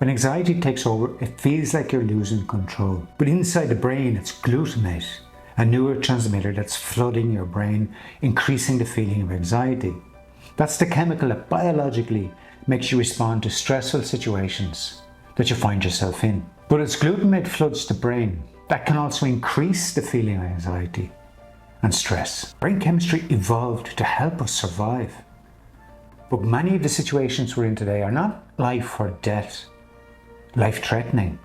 When anxiety takes over, it feels like you're losing control. But inside the brain, it's glutamate, a neurotransmitter that's flooding your brain, increasing the feeling of anxiety. That's the chemical that biologically makes you respond to stressful situations that you find yourself in. But as glutamate floods the brain, that can also increase the feeling of anxiety and stress. Brain chemistry evolved to help us survive. But many of the situations we're in today are not life or death, life-threatening,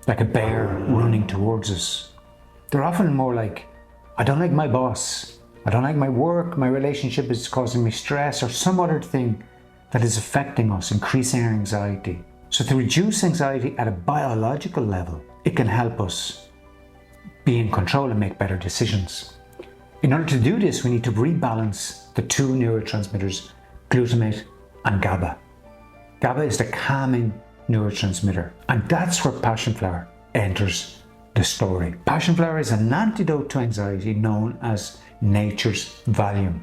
like a bear running towards us. They're often more like, I don't like my boss, I don't like my work, my relationship is causing me stress, or some other thing that is affecting us, increasing our anxiety. So to reduce anxiety at a biological level, it can help us be in control and make better decisions. In order to do this, we need to rebalance the two neurotransmitters, glutamate and GABA. GABA is the calming neurotransmitter, and that's where passion flower enters the story. Passion flower is an antidote to anxiety known as nature's Valium.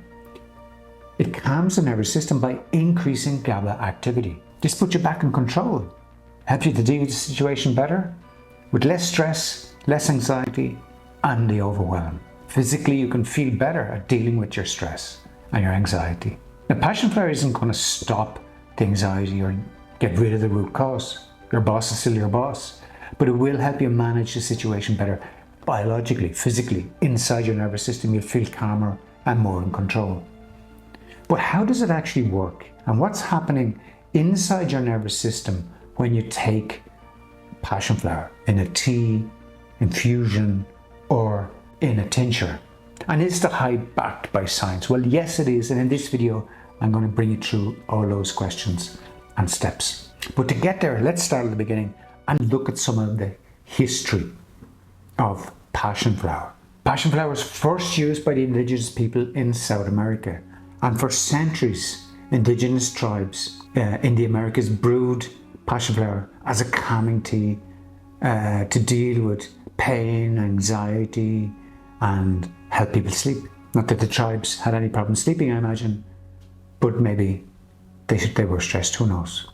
It calms the nervous system by increasing GABA activity. This puts you back in control, helps you to deal with the situation better, with less stress, less anxiety, and the overwhelm. Physically, you can feel better at dealing with your stress and your anxiety. Now, passion flower isn't going to stop the anxiety or get rid of the root cause. Your boss is still your boss, but it will help you manage the situation better biologically, physically, inside your nervous system. You'll feel calmer and more in control. But how does it actually work? And what's happening inside your nervous system when you take passion flower in a tea, infusion, or in a tincture? And is the hype backed by science? Well, yes, it is. And in this video, I'm going to bring you through all those questions and steps. But to get there, let's start at the beginning and look at some of the history of passion flower. Passion flower was first used by the indigenous people in South America, and for centuries indigenous tribes in the Americas brewed passion flower as a calming tea to deal with pain, anxiety, and help people sleep. Not that the tribes had any problem sleeping, I imagine, but maybe they were stressed, who knows.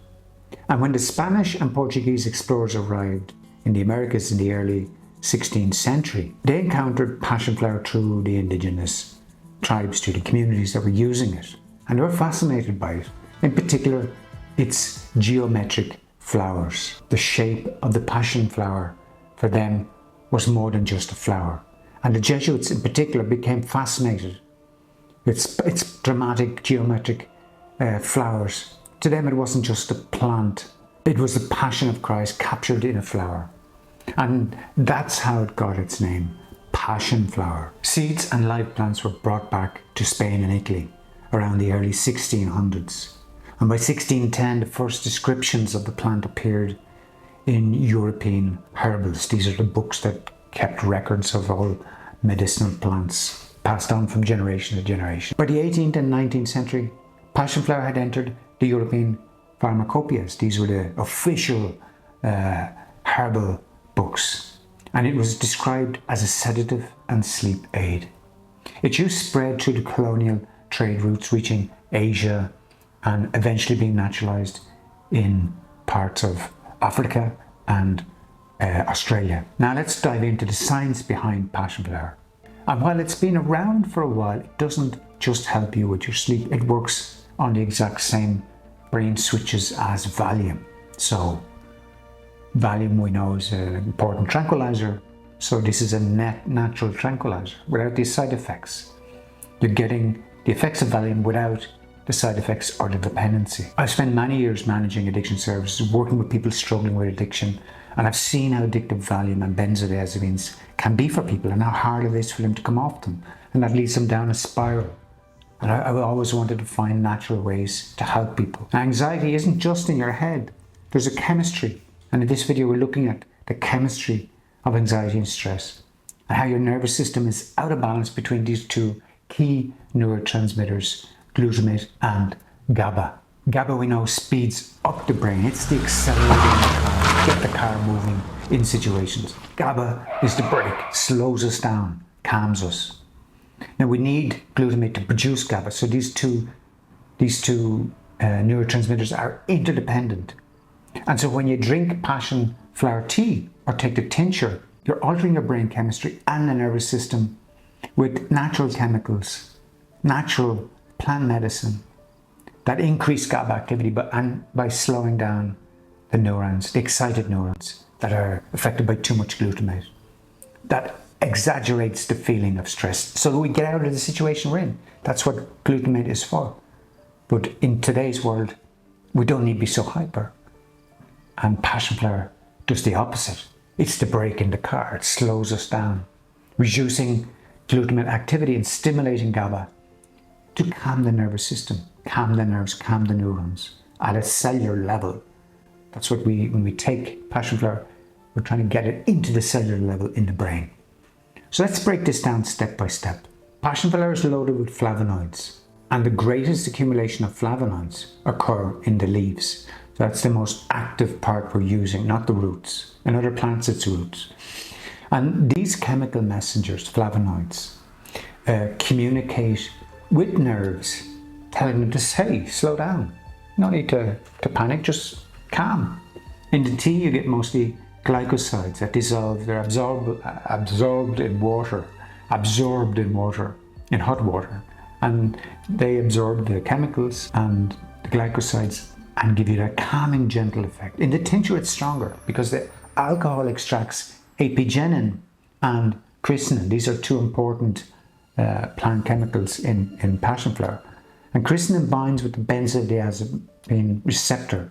And when the Spanish and Portuguese explorers arrived in the Americas in the early 16th century, they encountered passion flower through the indigenous tribes, to the communities that were using it, and they were fascinated by it. In particular, its geometric flowers. The shape of the passion flower for them was more than just a flower, and the Jesuits in particular became fascinated with its dramatic geometric flowers. To them, it wasn't just a plant, it was the passion of Christ captured in a flower. And that's how it got its name, passion flower. Seeds and live plants were brought back to Spain and Italy around the early 1600s. And by 1610, the first descriptions of the plant appeared in European herbals. These are the books that kept records of all medicinal plants passed on from generation to generation. By the 18th and 19th century, passion flower had entered the European pharmacopoeias. These were the official herbal books, and it was described as a sedative and sleep aid. Its use spread through the colonial trade routes, reaching Asia and eventually being naturalized in parts of Africa and Australia. Now let's dive into the science behind passion flower. And while it's been around for a while, it doesn't just help you with your sleep. It works on the exact same brain switches as Valium. So Valium, we know, is an important tranquilizer. So this is a natural tranquilizer without these side effects. You're getting the effects of Valium without the side effects or the dependency. I've spent many years managing addiction services, working with people struggling with addiction, and I've seen how addictive Valium and benzodiazepines can be for people and how hard it is for them to come off them. And that leads them down a spiral. And I always wanted to find natural ways to help people. Now, anxiety isn't just in your head. There's a chemistry. And in this video, we're looking at the chemistry of anxiety and stress and how your nervous system is out of balance between these two key neurotransmitters, glutamate and GABA. GABA, we know, speeds up the brain. It's the accelerator in the car, get the car moving in situations. GABA is the brake, slows us down, calms us. Now we need glutamate to produce GABA, so these two neurotransmitters are interdependent. And so when you drink passion flower tea or take the tincture, you're altering your brain chemistry and the nervous system with natural chemicals, natural plant medicine that increase GABA activity by slowing down the neurons, the excited neurons that are affected by too much glutamate. That exaggerates the feeling of stress so that we get out of the situation we're in. That's what glutamate is for. But in today's world, we don't need to be so hyper. And passion flower does the opposite. It's the brake in the car. It slows us down, reducing glutamate activity and stimulating GABA to calm the nervous system, calm the nerves, calm the neurons at a cellular level. That's what when we take passion flower, we're trying to get it into the cellular level in the brain. So let's break this down step by step. Passion flower is loaded with flavonoids, and the greatest accumulation of flavonoids occur in the leaves. So that's the most active part we're using, not the roots. In other plants, it's roots. And these chemical messengers, flavonoids, communicate with nerves, telling them to say, slow down. No need to panic, just calm. In the tea, you get mostly glycosides that dissolve, they're absorbed in water, in hot water. And they absorb the chemicals and the glycosides and give you that calming, gentle effect. In the tincture, it's stronger because the alcohol extracts apigenin and chrysanin. These are two important plant chemicals in passion flower. And chrysanin binds with the benzodiazepine receptor,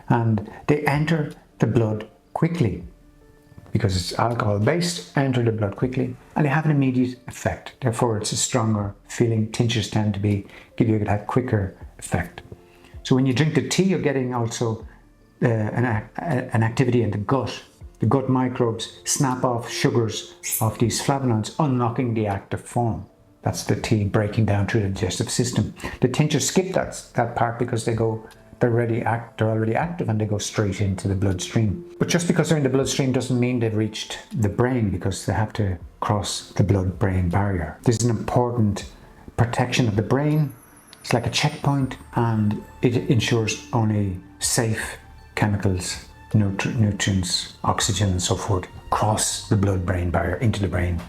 and they enter the blood quickly because it's alcohol based, enter the blood quickly, and they have an immediate effect. Therefore, it's a stronger feeling. Tinctures tend to give you that quicker effect. So when you drink the tea, you're getting also an activity in the gut. The gut microbes snap off sugars of these flavonoids, unlocking the active form. That's the tea breaking down through the digestive system. The tinctures skip that part because they're already active and they go straight into the bloodstream. But just because they're in the bloodstream doesn't mean they've reached the brain, because they have to cross the blood-brain barrier. This is an important protection of the brain. It's like a checkpoint, and it ensures only safe chemicals, nutrients, oxygen and so forth cross the blood-brain barrier into the brain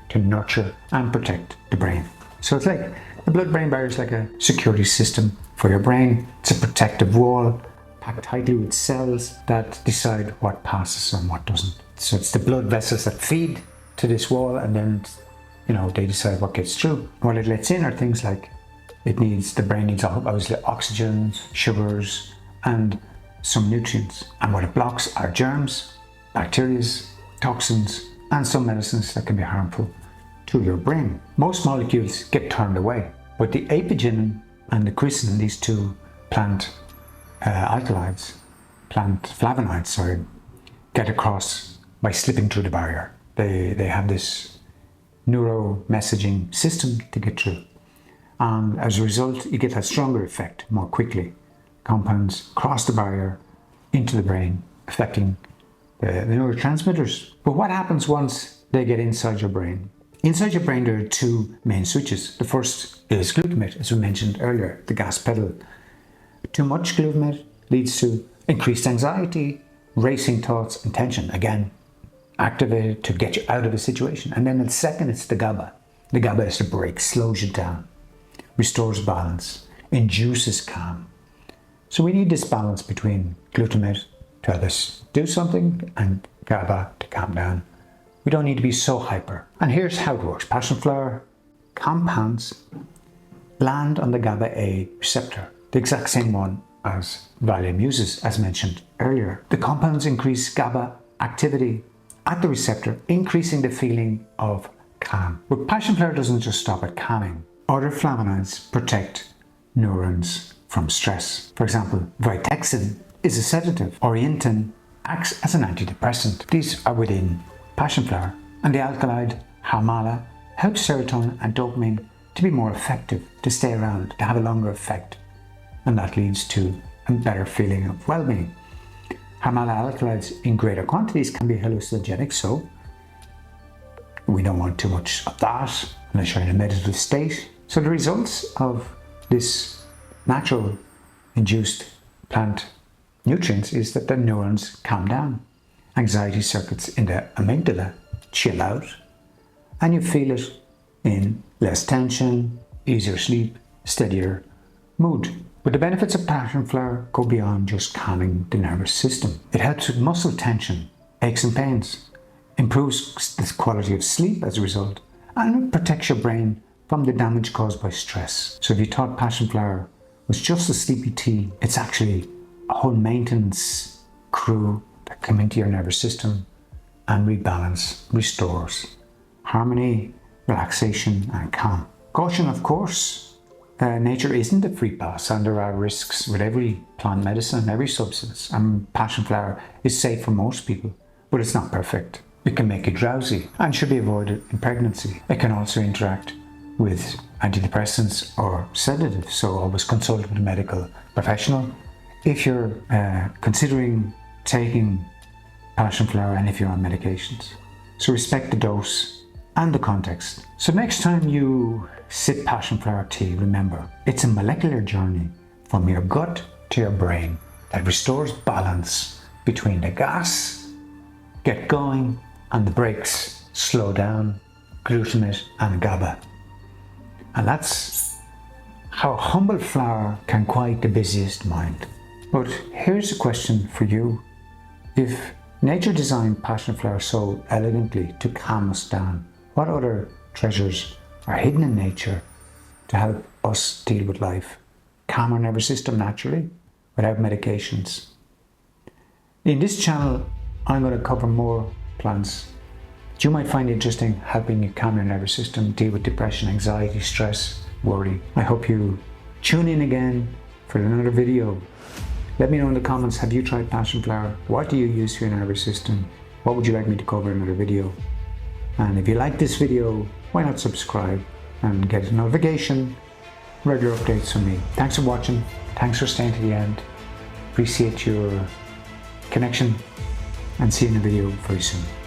to nurture and protect the brain. So it's like the blood-brain barrier is like a security system for your brain. It's a protective wall packed tightly with cells that decide what passes and what doesn't. So it's the blood vessels that feed to this wall, and then they decide what gets through. What it lets in are things like the brain needs obviously oxygen, sugars, and some nutrients. And what it blocks are germs, bacteria, toxins, and some medicines that can be harmful to your brain. Most molecules get turned away, but the apigenin and the chrysanin, these two plant flavonoids, get across by slipping through the barrier. They have this neuro messaging system to get through. And as a result, you get a stronger effect more quickly. Compounds cross the barrier into the brain, affecting the neurotransmitters. But what happens once they get inside your brain? Inside your brain, there are two main switches. The first is glutamate, as we mentioned earlier, the gas pedal. Too much glutamate leads to increased anxiety, racing thoughts, and tension. Again, activated to get you out of a situation. And then the second, it's the GABA. The GABA is the brake, slows you down, restores balance, induces calm. So we need this balance between glutamate to let us do something and GABA to calm down. We don't need to be so hyper. And here's how it works. Passion flower compounds land on the GABA-A receptor, the exact same one as Valium uses, as mentioned earlier. The compounds increase GABA activity at the receptor, increasing the feeling of calm. But passion flower doesn't just stop at calming. Other flavonoids protect neurons from stress. For example, vitexin is a sedative. Orientin acts as an antidepressant. These are within passion flower. And the alkaloid harmala helps serotonin and dopamine to be more effective, to stay around, to have a longer effect. And that leads to a better feeling of well-being. Harmala alkaloids in greater quantities can be hallucinogenic, so we don't want too much of that unless you're in a meditative state. So the results of this natural induced plant nutrients is that the neurons calm down. Anxiety circuits in the amygdala chill out, and you feel it in less tension, easier sleep, steadier mood. But the benefits of passion flower go beyond just calming the nervous system. It helps with muscle tension, aches and pains, improves the quality of sleep as a result, and it protects your brain from the damage caused by stress. So if you thought passion flower was just a sleepy tea, it's actually a whole maintenance crew that come into your nervous system and rebalance, restores harmony, relaxation and calm. Caution, of course, nature isn't a free pass, and there are risks with every plant medicine, every substance, and passion flower is safe for most people, but it's not perfect. It can make you drowsy and should be avoided in pregnancy. It can also interact with antidepressants or sedatives, so always consult with a medical professional if you're considering taking passion flower and if you're on medications. So respect the dose and the context. So next time you sip passion flower tea, remember, it's a molecular journey from your gut to your brain that restores balance between the gas, get going, and the brakes, slow down, glutamate and GABA. And that's how a humble flower can quiet the busiest mind. But here's a question for you. If nature designed passion flower so elegantly to calm us down, what other treasures are hidden in nature to help us deal with life? Calm our nervous system naturally, without medications. In this channel, I'm going to cover more plants that you might find interesting, helping you calm your nervous system, deal with depression, anxiety, stress, worry. I hope you tune in again for another video. Let me know in the comments, have you tried passion flower? What do you use for your nervous system? What would you like me to cover in another video? And if you like this video, why not subscribe and get a notification, regular updates from me. Thanks for watching. Thanks for staying to the end. Appreciate your connection and see you in the video very soon.